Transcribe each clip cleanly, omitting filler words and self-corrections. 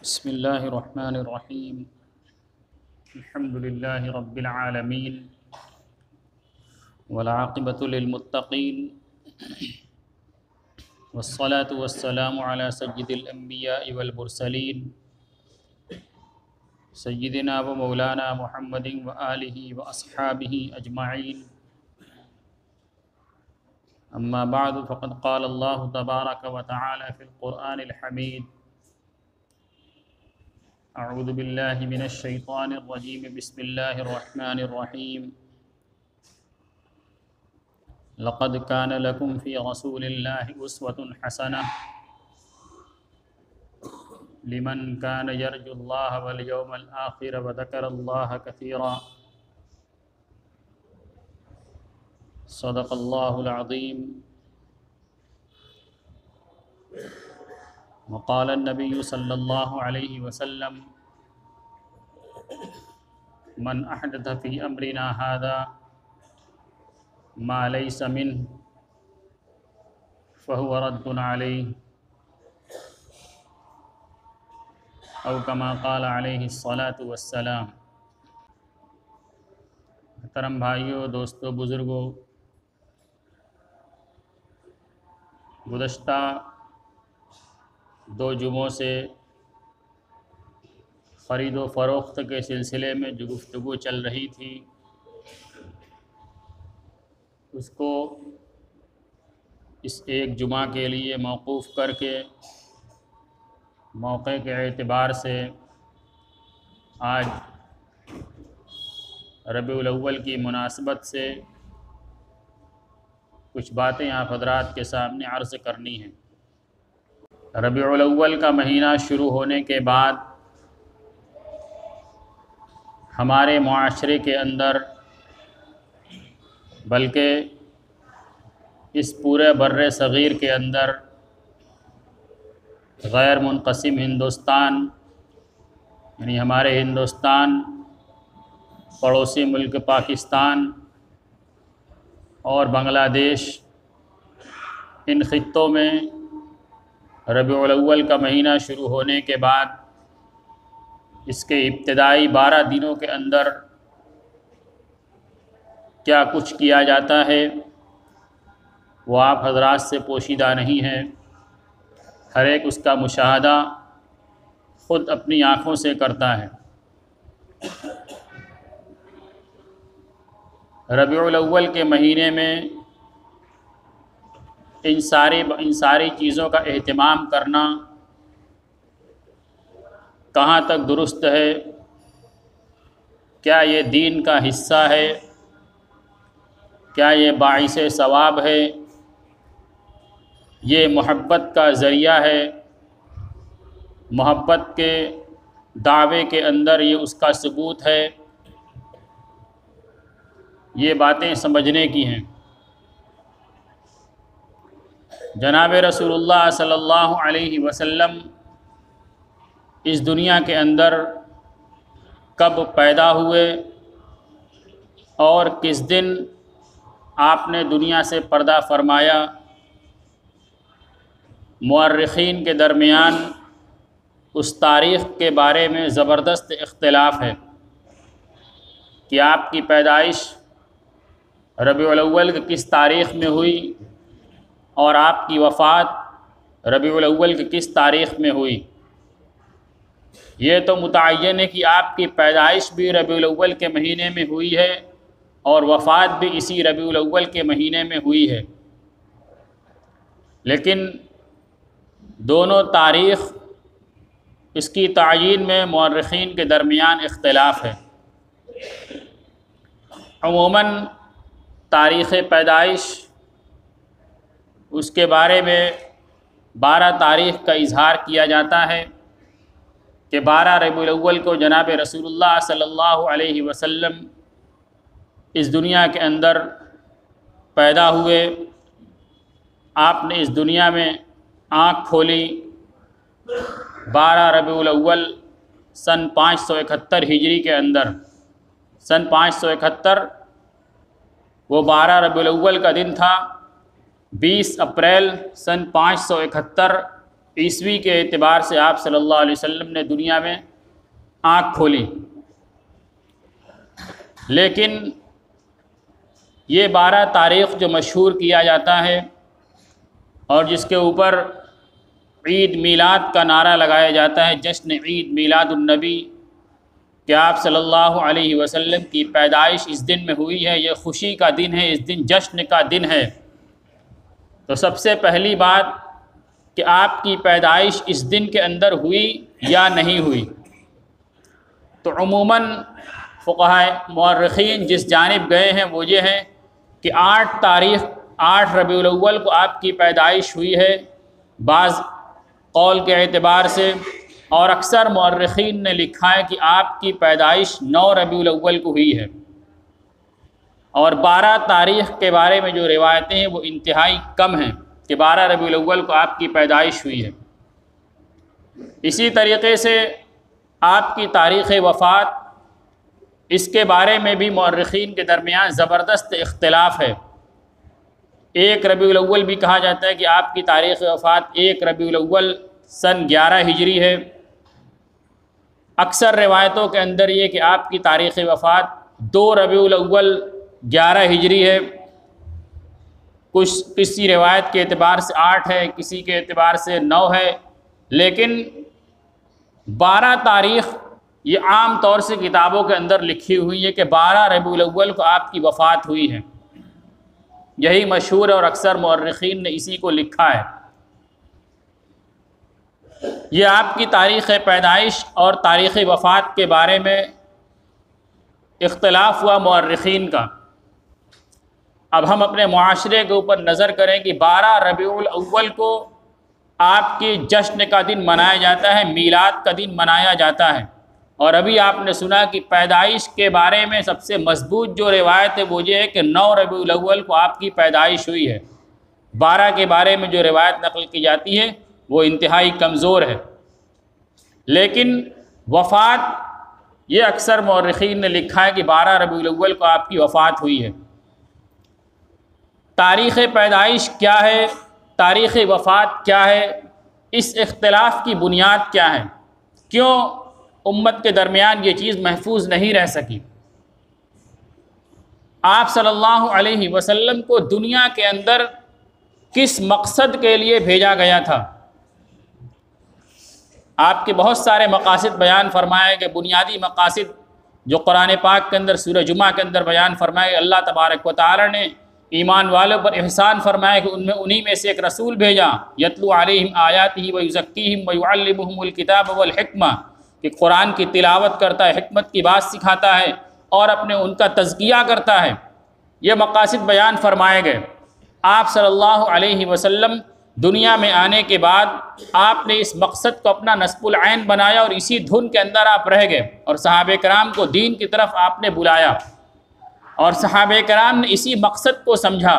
بسم الله الرحمن الرحيم. الحمد لله رب العالمين والعاقبة للمتقين والصلاة والسلام على سيد الأنبياء والمرسلين سيدنا ومولانا محمد وآله وأصحابه أجمعين. أما بعد فقد قال الله تبارك وتعالى في القرآن الحميد: أعوذ بالله من الشيطان الرجيم بسم الله الرحمن الرحيم. لقد كان لكم في رسول الله أسوة حسنة لمن كان يرجو الله واليوم الآخر وذكر الله كثيرا. صدق الله العظيم. وقال النبي صلى الله عليه وسلم: من أحدث في أمرنا هذا ما ليس منه فهو رد عليه، أو كما قال عليه الصلاة والسلام. محترم بھائیوں، دوستوں، بزرگوں، گزشتہ 2 جمعوں سے خرید و فروخت کے سلسلے میں جو گفتگو چل رہی تھی اس کو اس ایک جمعہ کے لیے موقوف کر کے موقع کے اعتبار سے آج ربیع الاول کی مناسبت سے کچھ باتیں آپ حضرات کے سامنے عرض کرنی ہیں۔ ربیع الاول کا مہینہ شروع ہونے کے بعد ہمارے معاشرے کے اندر بلکہ اس پورے بر صغیر کے اندر غیر منقسم ہندوستان یعنی ہمارے ہندوستان، پڑوسی ملک پاکستان اور بنگلہ دیش، ان خطوں میں ربیع الاول کا مہینہ شروع ہونے کے بعد اس کے ابتدائی 12 دنوں کے اندر کیا کچھ کیا جاتا ہے وہ آپ حضرات سے پوشیدہ نہیں ہے۔ ہر ایک اس کا مشاہدہ خود اپنی آنکھوں سے کرتا ہے۔ ربیع الاول کے مہینے میں ان ساری چیزوں کا اہتمام کرنا کہاں تک درست ہے؟ کیا یہ دین کا حصہ ہے؟ کیا یہ باعث ثواب ہے؟ یہ محبت کا ذریعہ ہے؟ محبت کے دعوے کے اندر یہ اس کا ثبوت ہے؟ یہ باتیں سمجھنے کی ہیں۔ جناب رسول اللہ صلی اللہ علیہ وسلم اس دنیا کے اندر کب پیدا ہوئے اور کس دن آپ نے دنیا سے پردہ فرمایا؟ مورخین کے درمیان اس تاریخ کے بارے میں زبردست اختلاف ہے کہ آپ کی پیدائش ربیع الاول کی کس تاریخ میں ہوئی اور آپ کی وفات ربیع الاول کی کس تاریخ میں ہوئی۔ یہ تو متعین ہے کہ آپ کی پیدائش بھی ربیع الاول کے مہینے میں ہوئی ہے اور وفات بھی اسی ربیع الاول کے مہینے میں ہوئی ہے، لیکن دونوں تاریخ اس کی تعیین میں مورخین کے درمیان اختلاف ہے۔ عموماً تاریخ پیدائش اس کے بارے میں 12 تاریخ کا اظہار کیا جاتا ہے کہ 12 ربیع الاول کو جناب رسول اللہ صلی اللہ علیہ وسلم اس دنیا کے اندر پیدا ہوئے۔ آپ نے اس دنیا میں آنکھ کھولی 12 ربیع الاول سن 571 ہجری کے اندر۔ سن 571 وہ 12 ربیع الاول کا دن تھا۔ 20 اپریل سن 571 عیسوی کے اعتبار سے آپ صلی اللہ علیہ وسلم نے دنیا میں آنکھ کھولی، لیکن یہ 12 تاریخ جو مشہور کیا جاتا ہے اور جس کے اوپر عید میلاد کا نعرہ لگایا جاتا ہے، جشن عید میلاد النبی، کہ آپ صلی اللہ علیہ وسلم کی پیدائش اس دن میں ہوئی ہے، یہ خوشی کا دن ہے، اس دن جشن کا دن ہے۔ تو سب سے پہلی بات کہ آپ کی پیدائش اس دن کے اندر ہوئی یا نہیں ہوئی، تو عموماً فقہائے مورخین جس جانب گئے ہیں وہ یہ ہے کہ 8 ربیع الاول کو آپ کی پیدائش ہوئی ہے بعض قول کے اعتبار سے، اور اکثر مورخین نے لکھا ہے کہ آپ کی پیدائش 9 ربیع الاول کو ہوئی ہے، اور 12 تاریخ کے بارے میں جو روایتیں ہیں وہ انتہائی کم ہیں کہ 12 ربیع الاول کو آپ کی پیدائش ہوئی ہے۔ اسی طریقے سے آپ کی تاریخ وفات، اس کے بارے میں بھی مورخین کے درمیان زبردست اختلاف ہے۔ 1 ربیع الاول بھی کہا جاتا ہے کہ آپ کی تاریخ وفات 1 ربیع الاول سن 11 ہجری ہے۔ اکثر روایتوں کے اندر یہ کہ آپ کی تاریخ وفات 2 ربیع الاول 11 ہجری ہے، کسی روایت کے اعتبار سے 8 ہے، کسی کے اعتبار سے 9 ہے، لیکن 12 تاریخ یہ عام طور سے کتابوں کے اندر لکھی ہوئی ہے کہ 12 ربیع الاول کو آپ کی وفات ہوئی ہے، یہی مشہور ہے اور اکثر مورخین نے اسی کو لکھا ہے۔ یہ آپ کی تاریخ پیدائش اور تاریخ وفات کے بارے میں اختلاف ہوا مورخین کا۔ اب ہم اپنے معاشرے کے اوپر نظر کریں کہ 12 ربیع الاول کو آپ کی جشن کا دن منایا جاتا ہے، میلاد کا دن منایا جاتا ہے، اور ابھی آپ نے سنا کہ پیدائش کے بارے میں سب سے مضبوط جو روایت ہے وہ یہ ہے کہ 9 ربیع الاول کو آپ کی پیدائش ہوئی ہے۔ 12 کے بارے میں جو روایت نقل کی جاتی ہے وہ انتہائی کمزور ہے، لیکن وفات یہ اکثر مورخین نے لکھا ہے کہ 12 ربیع الاول کو آپ کی وفات ہوئی ہے۔ تاریخ پیدائش کیا ہے، تاریخ وفات کیا ہے، اس اختلاف کی بنیاد کیا ہے، کیوں امت کے درمیان یہ چیز محفوظ نہیں رہ سکی؟ آپ صلی اللہ علیہ وسلم کو دنیا کے اندر کس مقصد کے لیے بھیجا گیا تھا؟ آپ کے بہت سارے مقاصد بیان فرمائے گئے، بنیادی مقاصد جو قرآن پاک کے اندر سورہ جمعہ کے اندر بیان فرمائے، اللہ تبارک و تعالی نے ایمان والوں پر احسان فرمایا کہ انہی میں سے ایک رسول بھیجا، یتلو علیہم آیاتہ ویزکیہم ویعلمہم الکتاب والحکمہ، کہ قرآن کی تلاوت کرتا ہے، حکمت کی بات سکھاتا ہے اور اپنے ان کا تزکیہ کرتا ہے۔ یہ مقاصد بیان فرمائے گئے۔ آپ صلی اللہ علیہ وسلم دنیا میں آنے کے بعد آپ نے اس مقصد کو اپنا نصب العین بنایا اور اسی دھن کے اندر آپ رہ گئے، اور صحابہ کرام کو دین کی طرف آپ نے بلایا، اور صحابہ کرام نے اسی مقصد کو سمجھا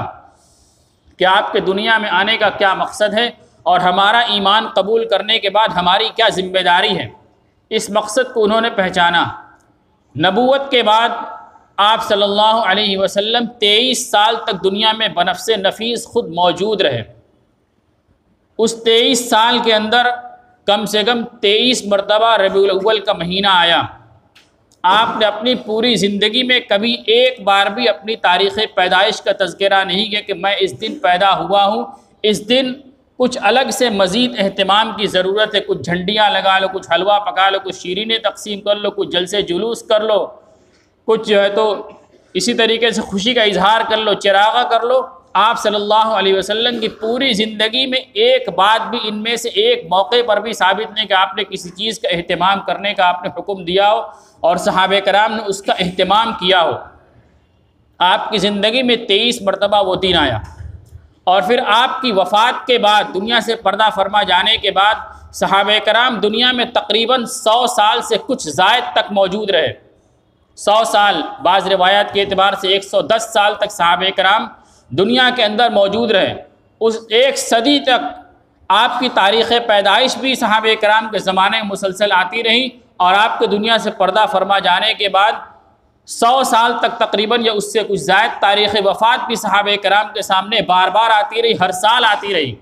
کہ آپ کے دنیا میں آنے کا کیا مقصد ہے اور ہمارا ایمان قبول کرنے کے بعد ہماری کیا ذمہ داری ہے۔ اس مقصد کو انہوں نے پہچانا۔ نبوت کے بعد آپ صلی اللہ علیہ وسلم 23 سال تک دنیا میں بنفس نفیس خود موجود رہے۔ اس 23 سال کے اندر کم سے کم 23 مرتبہ ربیع الاول کا مہینہ آیا۔ آپ نے اپنی پوری زندگی میں کبھی ایک بار بھی اپنی تاریخ پیدائش کا تذکرہ نہیں کیا کہ میں اس دن پیدا ہوا ہوں، اس دن کچھ الگ سے مزید اہتمام کی ضرورت ہے، کچھ جھنڈیاں لگا لو، کچھ حلوہ پکا لو، کچھ شیرینیں تقسیم کر لو، کچھ جلسے جلوس کر لو، کچھ جو ہے تو اسی طریقے سے خوشی کا اظہار کر لو، چراغاں کر لو۔ آپ صلی اللہ علیہ وسلم کی پوری زندگی میں ایک بات بھی ان میں سے ایک موقع پر بھی ثابت نہیں کہ آپ نے کسی چیز کا اہتمام کرنے کا آپ نے حکم دیا ہو اور صحابہ کرام نے اس کا اہتمام کیا ہو۔ آپ کی زندگی میں 23 مرتبہ وہ دن آیا، اور پھر آپ کی وفات کے بعد دنیا سے پردہ فرما جانے کے بعد صحابہ کرام دنیا میں تقریباً 100 سال سے کچھ زائد تک موجود رہے۔ 100 سال، بعض روایات کے اعتبار سے 110 سال تک صحابہ کرام دنیا کے اندر موجود رہے۔ اس 1 صدی تک آپ کی تاریخ پیدائش بھی صحابہ کرام کے زمانے میں مسلسل آتی رہی، اور آپ کے دنیا سے پردہ فرما جانے کے بعد 100 سال تک تقریباً یا اس سے کچھ زائد تاریخ وفات بھی صحابہ کرام کے سامنے بار بار آتی رہی، ہر سال آتی رہی۔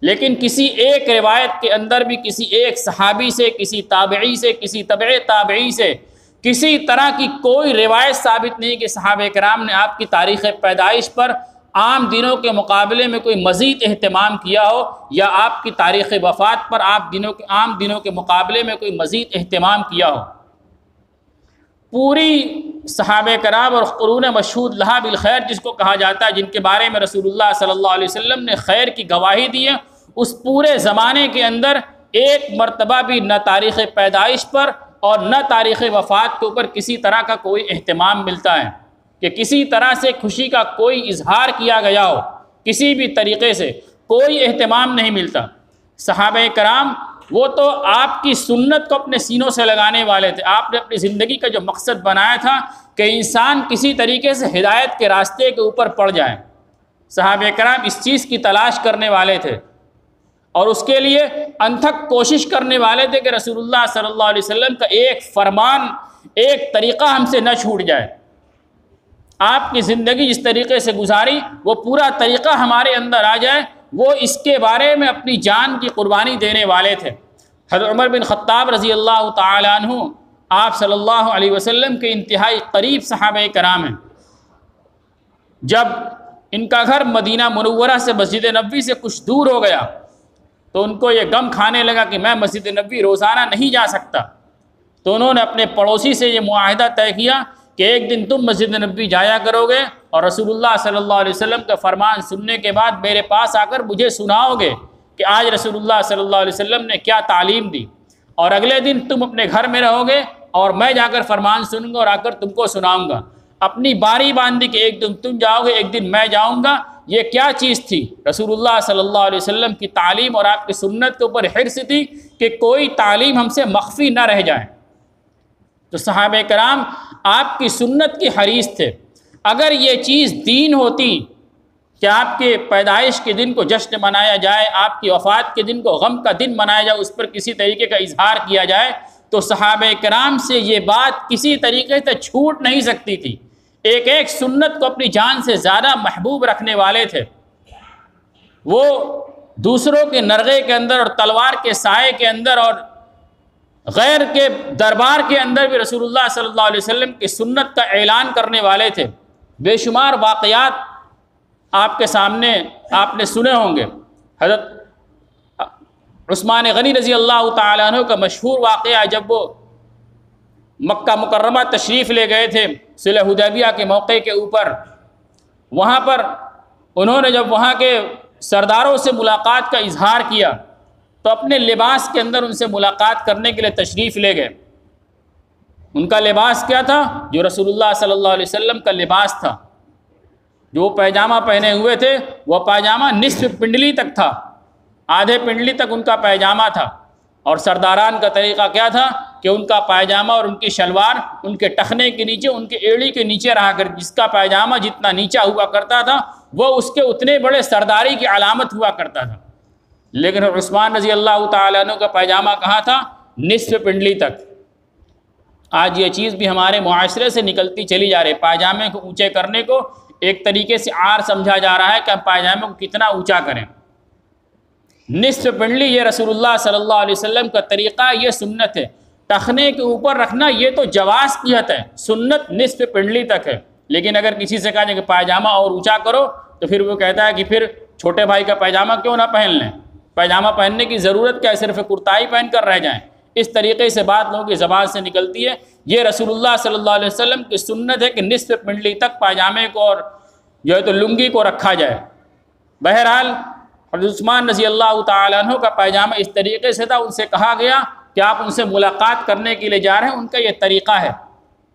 لیکن کسی ایک روایت کے اندر بھی کسی ایک صحابی سے، کسی تابعی سے، کسی تبع تابعی سے کسی طرح کی کوئی روایت ثابت نہیں کہ صحابہ کرام نے آپ کی تاریخ پیدائش پر عام دنوں کے مقابلے میں کوئی مزید اہتمام کیا ہو، یا آپ کی تاریخ وفات پر عام دنوں کے مقابلے میں کوئی مزید اہتمام کیا ہو۔ پوری صحابہ کرام اور قرون مشہود لہا بالخیر جس کو کہا جاتا ہے، جن کے بارے میں رسول اللہ صلی اللہ علیہ وسلم نے خیر کی گواہی دی ہے، اس پورے زمانے کے اندر ایک مرتبہ بھی نہ تاریخ پیدائش پر اور نہ تاریخ وفات کے اوپر کسی طرح کا کوئی اہتمام ملتا ہے کہ کسی طرح سے خوشی کا کوئی اظہار کیا گیا ہو، کسی بھی طریقے سے کوئی اہتمام نہیں ملتا۔ صحابہ کرام وہ تو آپ کی سنت کو اپنے سینوں سے لگانے والے تھے۔ آپ نے اپنی زندگی کا جو مقصد بنایا تھا کہ انسان کسی طریقے سے ہدایت کے راستے کے اوپر پڑ جائے، صحابہ کرام اس چیز کی تلاش کرنے والے تھے اور اس کے لیے انتھک کوشش کرنے والے تھے کہ رسول اللہ صلی اللہ علیہ وسلم کا ایک فرمان، ایک طریقہ ہم سے نہ چھوٹ جائے۔ آپ کی زندگی جس طریقے سے گزاری وہ پورا طریقہ ہمارے اندر آ جائے، وہ اس کے بارے میں اپنی جان کی قربانی دینے والے تھے۔ حضرت عمر بن خطاب رضی اللہ تعالیٰ عنہ آپ صلی اللہ علیہ وسلم کے انتہائی قریب صحابہ کرام ہیں۔ جب ان کا گھر مدینہ منورہ سے مسجد نبوی سے کچھ دور ہو گیا تو ان کو یہ غم کھانے لگا کہ میں مسجد نبوی روزانہ نہیں جا سکتا، تو انہوں نے اپنے پڑوسی سے یہ معاہدہ طے کیا کہ ایک دن تم مسجد نبوی جایا کرو گے اور رسول اللہ صلی اللہ علیہ وسلم کا فرمان سننے کے بعد میرے پاس آ کر مجھے سناؤ گے کہ آج رسول اللہ صلی اللہ علیہ وسلم نے کیا تعلیم دی، اور اگلے دن تم اپنے گھر میں رہو گے اور میں جا کر فرمان سنوں گا اور آ کر تم کو سناؤں گا۔ اپنی باری باندھی کہ ایک دن تم جاؤ گے، ایک دن میں جاؤں گا۔ یہ کیا چیز تھی؟ رسول اللہ صلی اللہ علیہ وسلم کی تعلیم اور آپ کی سنت کے اوپر حرص تھی کہ کوئی تعلیم ہم سے مخفی نہ رہ جائے۔ تو صحابہ کرام آپ کی سنت کی حریص تھے۔ اگر یہ چیز دین ہوتی کہ آپ کے پیدائش کے دن کو جشن منایا جائے، آپ کی وفات کے دن کو غم کا دن منایا جائے، اس پر کسی طریقے کا اظہار کیا جائے، تو صحابہ کرام سے یہ بات کسی طریقے سے چھوٹ نہیں سکتی تھی۔ ایک ایک سنت کو اپنی جان سے زیادہ محبوب رکھنے والے تھے۔ وہ دوسروں کے نرغے کے اندر اور تلوار کے سائے کے اندر اور غیر کے دربار کے اندر بھی رسول اللہ صلی اللہ علیہ وسلم کی سنت کا اعلان کرنے والے تھے۔ بے شمار واقعات آپ کے سامنے آپ نے سنے ہوں گے۔ حضرت عثمان غنی رضی اللہ تعالیٰ عنہ کا مشہور واقعہ، جب وہ مکہ مکرمہ تشریف لے گئے تھے صلح حدیبیہ کے موقع کے اوپر، وہاں پر انہوں نے جب وہاں کے سرداروں سے ملاقات کا اظہار کیا تو اپنے لباس کے اندر ان سے ملاقات کرنے کے لیے تشریف لے گئے۔ ان کا لباس کیا تھا؟ جو رسول اللہ صلی اللہ علیہ وسلم کا لباس تھا۔ جو پائجامہ پہنے ہوئے تھے وہ پائجامہ نصف پنڈلی تک تھا، آدھے پنڈلی تک ان کا پائجامہ تھا۔ اور سرداران کا طریقہ کیا تھا کہ ان کا پائجامہ اور ان کی شلوار ان کے ٹخنے کے نیچے، ان کے ایڑی کے نیچے رہا کر، جس کا پائجامہ جتنا نیچا ہوا کرتا تھا وہ اس کے اتنے بڑے سرداری کی علامت ہوا کرتا تھا۔ لیکن عثمان رضی اللہ تعالیٰ عنہ کا پائجامہ کہاں تھا؟ نصف پنڈلی تک۔ آج یہ چیز بھی ہمارے معاشرے سے نکلتی چلی جا رہی ہے۔ پائجامے کو اونچے کرنے کو ایک طریقے سے عار سمجھا جا رہا ہے کہ ہم پائجامے کو کتنا اونچا کریں۔ نصف پنڈلی یہ رسول اللہ صلی اللہ علیہ وسلم کا طریقہ، یہ سنت ہے۔ ٹخنے کے اوپر رکھنا یہ تو جواز کی حد ہے، سنت نصف پنڈلی تک ہے۔ لیکن اگر کسی سے کہا جائے کہ پائجامہ اور اونچا کرو تو پھر وہ کہتا ہے کہ پھر چھوٹے بھائی کا پائجامہ کیوں نہ پہن لیں، پائجامہ پہننے کی ضرورت کیا ہے، صرف کرتائی پہن کر رہ جائیں۔ اس طریقے سے بات لوگوں کی زبان سے نکلتی ہے۔ یہ رسول اللہ صلی اللہ علیہ وسلم کی سنت ہے کہ نصف پنڈلی تک پائجامے کو اور جو ہے تو لنگی کو رکھا جائے۔ بہرحال حضرت عثمان رضی اللہ تعالیٰ عنہ کا پائجامہ اس طریقے سے تھا۔ ان سے کہا گیا کہ آپ ان سے ملاقات کرنے کے لیے جا رہے ہیں، ان کا یہ طریقہ ہے۔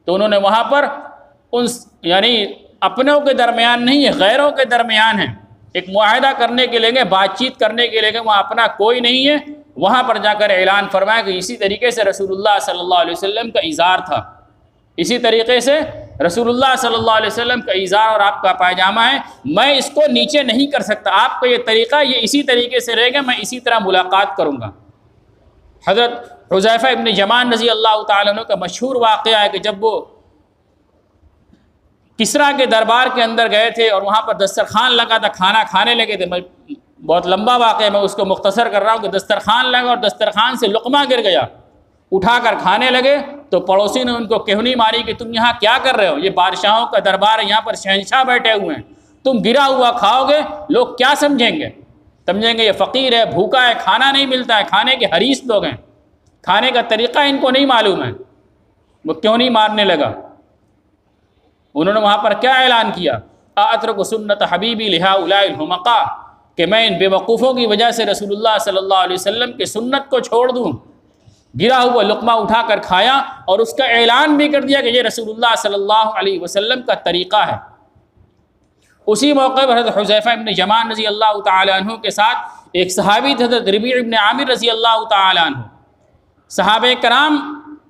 تو انہوں نے وہاں پر یعنی اپنوں کے درمیان نہیں ہے، غیروں کے درمیان ہے، ایک معاہدہ کرنے کے لیے گئے، بات چیت کرنے کے لیے گئے، وہاں اپنا کوئی نہیں ہے۔ وہاں پر جا کر اعلان فرمایا کہ اسی طریقے سے رسول اللہ صلی اللہ علیہ وسلم کا ازار تھا، اسی طریقے سے رسول اللہ صلی اللہ علیہ وسلم کا ازار اور آپ کا پائجامہ ہے، میں اس کو نیچے نہیں کر سکتا، آپ کا یہ طریقہ یہ اسی طریقے سے رہے گا، میں اسی طرح ملاقات کروں گا۔ حضرت حذیفہ ابن یمان رضی اللہ تعالیٰ عنہ کا مشہور واقعہ ہے کہ جب وہ کسریٰ کے دربار کے اندر گئے تھے اور وہاں پر دسترخوان لگا تھا، کھانا کھانے لگے تھے، بہت لمبا واقعہ، میں اس کو مختصر کر رہا ہوں کہ دسترخوان لگا اور دسترخوان سے لقمہ گر گیا، اٹھا کر کھانے لگے تو پڑوسی نے ان کو کہنی ماری کہ تم یہاں کیا کر رہے ہو، یہ بادشاہوں کا دربار ہے، یہاں پر شہنشاہ بیٹھے ہوئے ہیں، تم گرا ہوا کھاؤ گے لوگ کیا سمجھیں گے؟ سمجھیں گے یہ فقیر ہے، بھوکا ہے، کھانا نہیں ملتا ہے، کھانے کے حریص لوگ ہیں، کھانے کا طریقہ ان کو نہیں معلوم ہے۔ وہ کیوں نہیں مارنے لگا؟ انہوں نے وہاں پر کیا اعلان کیا؟ اترک سنت حبیبی لہؤلاء الحمقاء، کہ میں ان بے وقوفوں کی وجہ سے رسول اللہ صلی اللہ علیہ وسلم کی سنت کو چھوڑ دوں۔ گرا ہوا لقمہ اٹھا کر کھایا اور اس کا اعلان بھی کر دیا کہ یہ رسول اللہ صلی اللہ علیہ وسلم کا طریقہ ہے۔ اسی موقع پر حضرت حذیفہ ابن یمان رضی اللہ تعالی عنہ کے ساتھ ایک صحابی تھے حضرت ربیع ابن عامر رضی اللہ تعالی عنہ۔ صحابہ کرام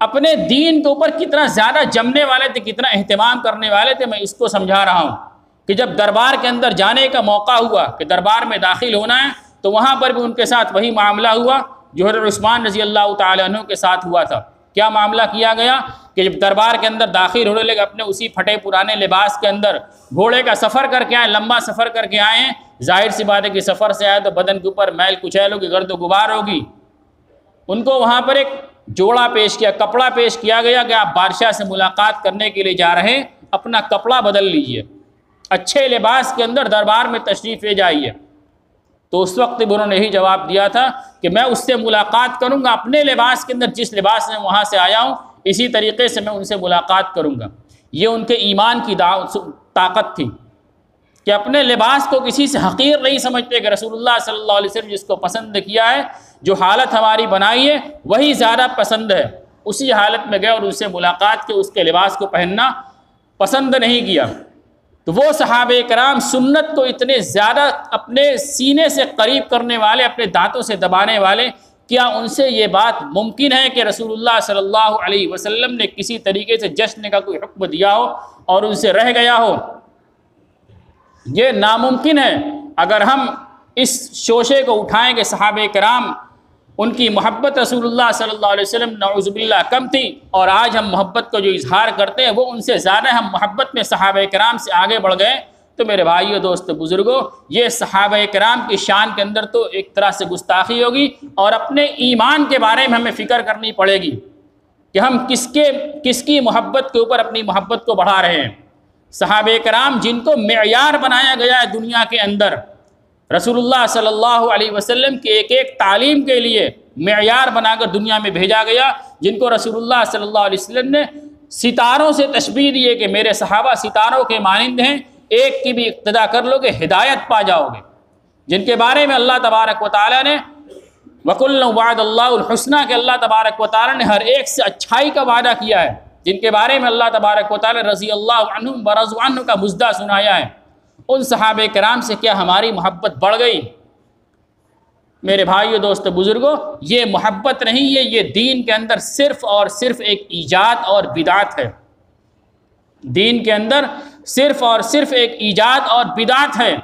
اپنے دین کے اوپر کتنا زیادہ جمنے والے تھے، کتنا اہتمام کرنے والے تھے، میں اس کو سمجھا رہا ہوں کہ جب دربار کے اندر جانے کا موقع ہوا کہ دربار میں داخل ہونا ہے تو وہاں پر بھی ان کے ساتھ وہی معاملہ ہوا جو حضرت عثمان رضی اللہ تعالی عنہ کے ساتھ ہوا تھا۔ کیا معاملہ کیا گیا کہ جب دربار کے اندر داخل ہونے لگے اپنے اسی پھٹے پرانے لباس کے اندر، گھوڑے کا سفر کر کے آئے، لمبا سفر کر کے آئے ہیں، ظاہر سی بات ہے کہ سفر سے آئے تو بدن کے اوپر میل کچیل ہوگی، گرد و غبار ہوگی۔ ان کو وہاں پر ایک جوڑا پیش کیا، کپڑا پیش کیا گیا کہ آپ بادشاہ سے ملاقات کرنے کے لیے جا رہے ہیں، اپنا کپڑا بدل لیجئے، اچھے لباس کے اندر دربار میں تشریف لے جائیے۔ تو اس وقت بھی انہوں نے یہی جواب دیا تھا کہ میں اس سے ملاقات کروں گا اپنے لباس کے اندر، جس لباس میں وہاں سے آیا ہوں اسی طریقے سے میں ان سے ملاقات کروں گا۔ یہ ان کے ایمان کی طاقت تھی کہ اپنے لباس کو کسی سے حقیر نہیں سمجھتے، کہ رسول اللہ صلی اللہ علیہ وسلم جس کو پسند کیا ہے، جو حالت ہماری بنائی ہے وہی زیادہ پسند ہے، اسی حالت میں گئے اور ان سے ملاقات کے اس کے لباس کو پہننا پسند نہیں کیا۔ تو وہ صحابہ کرام سنت کو اتنے زیادہ اپنے سینے سے قریب کرنے والے، اپنے دانتوں سے دبانے والے، کیا ان سے یہ بات ممکن ہے کہ رسول اللہ صلی اللہ علیہ وسلم نے کسی طریقے سے جشن کا کوئی حکم دیا ہو اور ان سے رہ گیا ہو؟ یہ ناممکن ہے۔ اگر ہم اس شوشے کو اٹھائیں کہ صحابہ کرام ان کی محبت رسول اللہ صلی اللہ علیہ وسلم نعوذ باللہ کم تھی، اور آج ہم محبت کو جو اظہار کرتے ہیں وہ ان سے زیادہ ہم محبت میں صحابہ کرام سے آگے بڑھ گئے، تو میرے بھائیو دوست بزرگوں، یہ صحابہ کرام کی شان کے اندر تو ایک طرح سے گستاخی ہوگی، اور اپنے ایمان کے بارے میں ہمیں فکر کرنی پڑے گی کہ ہم کس کی محبت کے اوپر اپنی محبت کو بڑھا رہے ہیں۔ صحابہ کرام جن کو معیار بنایا گیا ہے دنیا کے اندر، رسول اللہ صلی اللہ علیہ وسلم کی ایک ایک تعلیم کے لیے معیار بنا کر دنیا میں بھیجا گیا، جن کو رسول اللہ صلی اللہ علیہ وسلم نے ستاروں سے تشبیہ دی ہے کہ میرے صحابہ ستاروں کے مانند ہیں، ایک کی بھی اقتدا کر لو گے ہدایت پا جاؤ گے، جن کے بارے میں اللہ تبارک و تعالیٰ نے وَكُلًّا وَعَدَ اللَّهُ الْحُسْنَى کہ اللہ تبارک و تعالیٰ نے ہر ایک سے اچھائی کا وعدہ کیا ہے، جن کے بارے میں اللہ تبارک و تعالیٰ رضی اللہ عنہم ورضوا عنہ کا مزدہ سنایا ہے۔ ان صحابہ کرام سے کیا ہماری محبت بڑھ گئی؟ میرے بھائیو دوست بزرگوں، یہ محبت نہیں ہے، یہ دین کے اندر صرف اور صرف ایک ایجاد اور بدعت ہے۔ دین کے اندر صرف اور صرف ایک ایجاد اور بدعت ہے،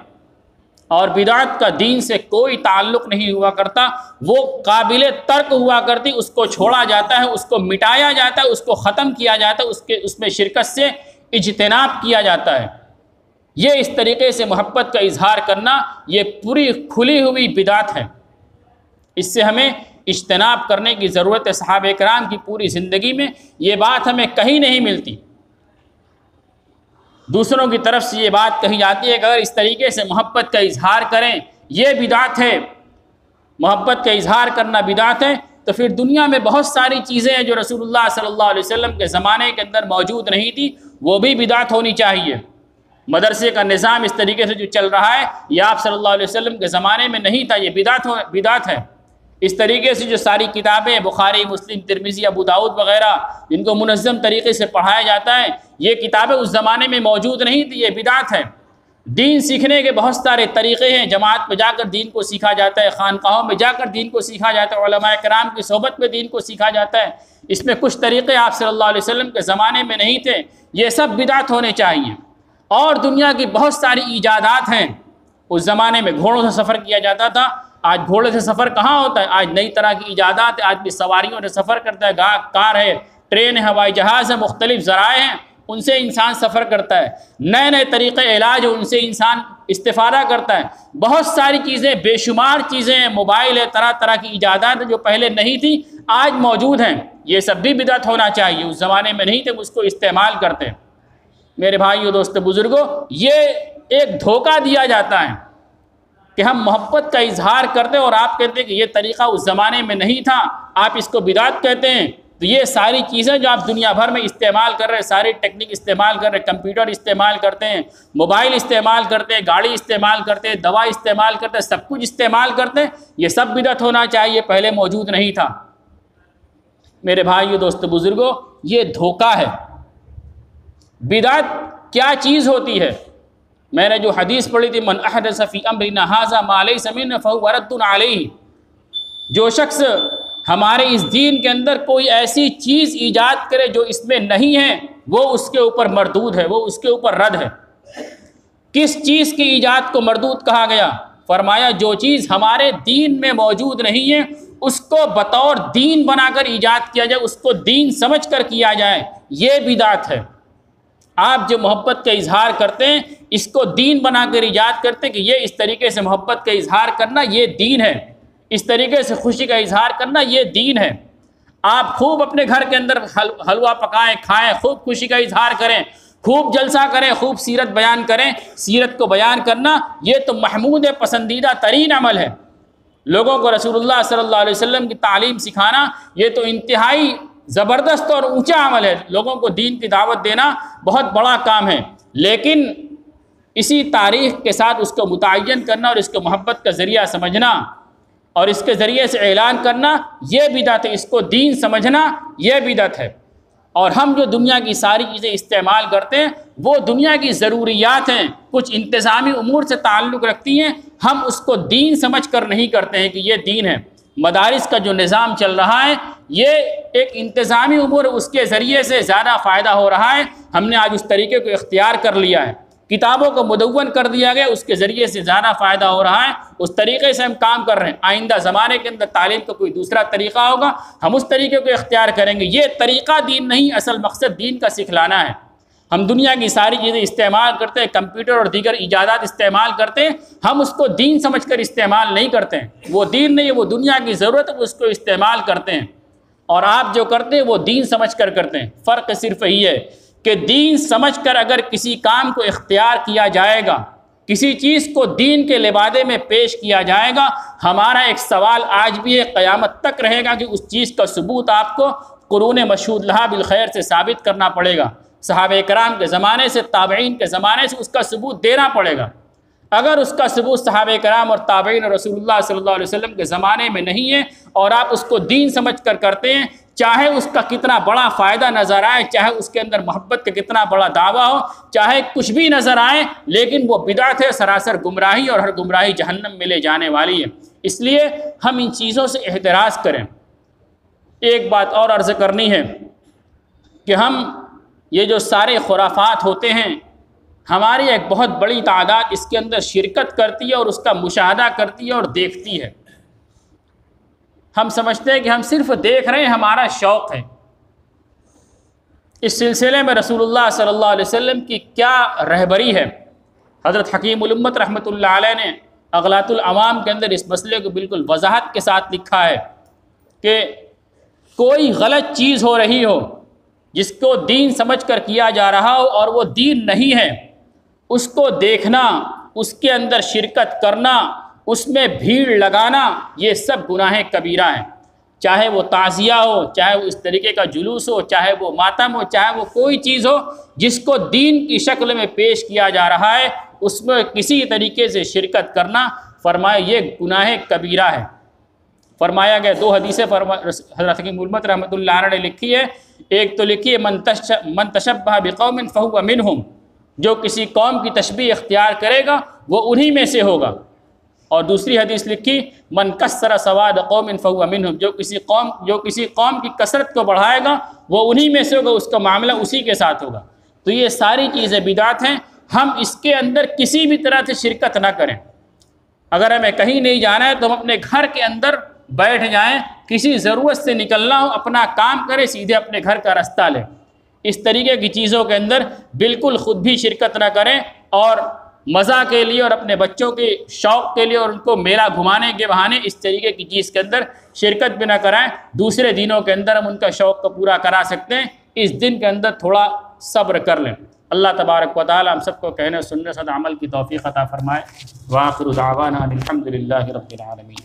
اور بدعت کا دین سے کوئی تعلق نہیں ہوا کرتا، وہ قابل ترک ہوا کرتی، اس کو چھوڑا جاتا ہے، اس کو مٹایا جاتا ہے، اس کو ختم کیا جاتا ہے، اس میں شرکت سے اجتناب کیا جاتا ہے۔ یہ اس طریقے سے محبت کا اظہار کرنا یہ پوری کھلی ہوئی بدعت ہے، اس سے ہمیں اجتناب کرنے کی ضرورت ہے۔ صحابہ کرام کی پوری زندگی میں یہ بات ہمیں کہیں نہیں ملتی، دوسروں کی طرف سے یہ بات کہی جاتی ہے کہ اگر اس طریقے سے محبت کا اظہار کریں یہ بدعت ہے، محبت کا اظہار کرنا بدعت ہے، تو پھر دنیا میں بہت ساری چیزیں ہیں جو رسول اللہ صلی اللہ علیہ وسلم کے زمانے کے اندر موجود نہیں تھی، وہ بھی بدعت ہونی چاہیے۔ مدرسے کا نظام اس طریقے سے جو چل رہا ہے یہ آپ صلی اللہ علیہ وسلم کے زمانے میں نہیں تھا، یہ بدعت ہے۔ اس طریقے سے جو ساری کتابیں بخاری، مسلم، ترمذی، ابو داؤد وغیرہ جن کو منظم طریقے سے پڑھایا جاتا ہے، یہ کتابیں اس زمانے میں موجود نہیں تھی، یہ بدعت ہے۔ دین سیکھنے کے بہت سارے طریقے ہیں، جماعت میں جا کر دین کو سیکھا جاتا ہے، خانقاہوں میں جا کر دین کو سیکھا جاتا ہے، علماء کرام کی صحبت میں دین کو سیکھا جاتا ہے۔ اس میں کچھ طریقے آپ صلی اللہ علیہ وسلم کے زمانے میں نہیں تھے، یہ سب بدعت ہونے چاہیے۔ اور دنیا کی بہت ساری ایجادات ہیں، اس زمانے میں گھوڑوں سے سفر کیا جاتا تھا، آج گھوڑے سے سفر کہاں ہوتا ہے؟ آج نئی طرح کی ایجادات ہے، آج بھی سواریوں سے سفر کرتا ہے، کار ہے، ٹرین ہے، ہوائی جہاز ہے، مختلف ذرائع ہیں، ان سے انسان سفر کرتا ہے، نئے نئے طریقے علاج ان سے انسان استفادہ کرتا ہے۔ بہت ساری چیزیں، بے شمار چیزیں ہیں، موبائل ہے، طرح طرح کی ایجادات ہیں جو پہلے نہیں تھی آج موجود ہیں، یہ سب بھی بدعت ہونا چاہیے، اس زمانے میں نہیں تھے، اس کو استعمال کرتے ہیں۔ میرے بھائیو، دوستو، بزرگوں، یہ ایک دھوکہ دیا جاتا ہے کہ ہم محبت کا اظہار کرتے ہیں اور آپ کہتے ہیں کہ یہ طریقہ اس زمانے میں نہیں تھا، آپ اس کو بدعت کہتے ہیں۔ تو یہ ساری چیزیں جو آپ دنیا بھر میں استعمال کر رہے ہیں، ساری ٹیکنیک استعمال کر رہے ہیں، کمپیوٹر استعمال کرتے ہیں، موبائل استعمال کرتے ہیں، گاڑی استعمال کرتے ہیں، دوا استعمال کرتے ہیں، سب کچھ استعمال کرتے ہیں، یہ سب بدعت ہونا چاہیے، پہلے موجود نہیں تھا۔ میرے بھائیو، دوستو، بزرگوں، یہ دھوکہ ہے۔ بدعت کیا چیز ہوتی ہے؟ میں نے جو حدیث پڑھی تھی، من احدث فی امرنا ھذا ما لیس منہ فہو رد علیہ، جو شخص ہمارے اس دین کے اندر کوئی ایسی چیز ایجاد کرے جو اس میں نہیں ہے، وہ اس کے اوپر مردود ہے، وہ اس کے اوپر رد ہے۔ کس چیز کی ایجاد کو مردود کہا گیا؟ فرمایا جو چیز ہمارے دین میں موجود نہیں ہے اس کو بطور دین بنا کر ایجاد کیا جائے، اس کو دین سمجھ کر کیا جائے، یہ بدعت ہے۔ آپ جو محبت کا اظہار کرتے ہیں اس کو دین بنا کر ایجاد کرتے ہیں کہ یہ اس طریقے سے محبت کا اظہار کرنا یہ دین ہے، اس طریقے سے خوشی کا اظہار کرنا یہ دین ہے۔ آپ خوب اپنے گھر کے اندر حلوہ پکائیں، کھائیں، خوب خوشی کا اظہار کریں، خوب جلسہ کریں، خوب سیرت بیان کریں۔ سیرت کو بیان کرنا یہ تو محمود پسندیدہ ترین عمل ہے۔ لوگوں کو رسول اللہ صلی اللہ علیہ وسلم کی تعلیم سکھانا یہ تو انتہائی زبردست اور اونچا عمل ہے۔ لوگوں کو دین کی دعوت دینا بہت بڑا کام ہے، لیکن اسی تاریخ کے ساتھ اس کو متعین کرنا اور اس کو محبت کا ذریعہ سمجھنا اور اس کے ذریعے سے اعلان کرنا یہ بدعت ہے، اس کو دین سمجھنا یہ بدعت ہے۔ اور ہم جو دنیا کی ساری چیزیں استعمال کرتے ہیں وہ دنیا کی ضروریات ہیں، کچھ انتظامی امور سے تعلق رکھتی ہیں، ہم اس کو دین سمجھ کر نہیں کرتے ہیں کہ یہ دین ہے۔ مدارس کا جو نظام چل رہا ہے یہ ایک انتظامی امور، اس کے ذریعے سے زیادہ فائدہ ہو رہا ہے، ہم نے آج اس طریقے کو اختیار کر لیا ہے۔ کتابوں کو مدون کر دیا گیا، اس کے ذریعے سے زیادہ فائدہ ہو رہا ہے، اس طریقے سے ہم کام کر رہے ہیں۔ آئندہ زمانے کے اندر تعلیم کا کوئی دوسرا طریقہ ہوگا، ہم اس طریقے کو اختیار کریں گے۔ یہ طریقہ دین نہیں، اصل مقصد دین کا سکھلانا ہے۔ ہم دنیا کی ساری چیزیں استعمال کرتے ہیں، کمپیوٹر اور دیگر ایجادات استعمال کرتے ہیں، ہم اس کو دین سمجھ کر استعمال نہیں کرتے ہیں۔ وہ دین نہیں ہے، وہ دنیا کی ضرورت ہے، اس کو استعمال کرتے ہیں۔ اور آپ جو کرتے ہیں وہ دین سمجھ کر کرتے ہیں۔ فرق صرف یہی ہے کہ دین سمجھ کر اگر کسی کام کو اختیار کیا جائے گا، کسی چیز کو دین کے لبادے میں پیش کیا جائے گا، ہمارا ایک سوال آج بھی ہے، قیامت تک رہے گا کہ اس چیز کا ثبوت آپ کو قرون مشہود لہا بالخیر سے ثابت کرنا پڑے گا۔ صحابہ کرام کے زمانے سے، تابعین کے زمانے سے اس کا ثبوت دینا پڑے گا۔ اگر اس کا ثبوت صحابہ کرام اور تابعین اور رسول اللہ صلی اللہ علیہ وسلم کے زمانے میں نہیں ہے اور آپ اس کو دین سمجھ کر کرتے ہیں، چاہے اس کا کتنا بڑا فائدہ نظر آئے، چاہے اس کے اندر محبت کا کتنا بڑا دعویٰ ہو، چاہے کچھ بھی نظر آئے، لیکن وہ بدعت ہے، سراسر گمراہی، اور ہر گمراہی جہنم میں لے جانے والی ہے۔ اس لیے ہم ان چیزوں سے احتراز کریں۔ ایک بات اور عرض کرنی ہے کہ ہم یہ جو سارے خرافات ہوتے ہیں، ہماری ایک بہت بڑی تعداد اس کے اندر شرکت کرتی ہے اور اس کا مشاہدہ کرتی ہے اور دیکھتی ہے۔ ہم سمجھتے ہیں کہ ہم صرف دیکھ رہے ہیں، ہمارا شوق ہے۔ اس سلسلے میں رسول اللہ صلی اللہ علیہ وسلم کی کیا رہبری ہے؟ حضرت حکیم الامت رحمۃ اللہ علیہ نے اغلاط العوام کے اندر اس مسئلے کو بالکل وضاحت کے ساتھ لکھا ہے کہ کوئی غلط چیز ہو رہی ہو جس کو دین سمجھ کر کیا جا رہا ہو اور وہ دین نہیں ہے، اس کو دیکھنا، اس کے اندر شرکت کرنا، اس میں بھیڑ لگانا، یہ سب گناہ کبیرہ ہیں۔ چاہے وہ تعزیہ ہو، چاہے وہ اس طریقے کا جلوس ہو، چاہے وہ ماتم ہو، چاہے وہ کوئی چیز ہو جس کو دین کی شکل میں پیش کیا جا رہا ہے، اس میں کسی طریقے سے شرکت کرنا، فرمایا یہ گناہ کبیرہ ہے۔ فرمایا گیا، دو حدیثیں حضرت حکیم الامت رحمۃ اللہ علیہ نے لکھی ہے۔ ایک تو لکھی ہے من تشبہ بقوم فہو منہم، جو کسی قوم کی تشبیہ اختیار کرے گا وہ انہی میں سے ہوگا۔ اور دوسری حدیث لکھی من کثر سواد قوم فہو منہم، جو کسی قوم کی کثرت کو بڑھائے گا وہ انہی میں سے ہوگا، اس کا معاملہ اسی کے ساتھ ہوگا۔ تو یہ ساری چیزیں بدعت ہیں، ہم اس کے اندر کسی بھی طرح سے شرکت نہ کریں۔ اگر ہمیں کہیں نہیں جانا ہے تو ہم اپنے گھر کے اندر بیٹھ جائیں، کسی ضرورت سے نکلنا ہو اپنا کام کریں، سیدھے اپنے گھر کا راستہ لیں۔ اس طریقے کی چیزوں کے اندر بالکل خود بھی شرکت نہ کریں اور مزہ کے لیے اور اپنے بچوں کے شوق کے لیے اور ان کو میلہ گھمانے کے بہانے اس طریقے کی چیز کے اندر شرکت بھی نہ کرائیں۔ دوسرے دنوں کے اندر ہم ان کا شوق کو پورا کرا سکتے ہیں، اس دن کے اندر تھوڑا صبر کر لیں۔ اللہ تبارک و تعالی ہم سب کو کہنے سننے سے عمل کی توفیق عطا فرمائے۔ وآخر دعوانا الحمد للہ رب العالمین۔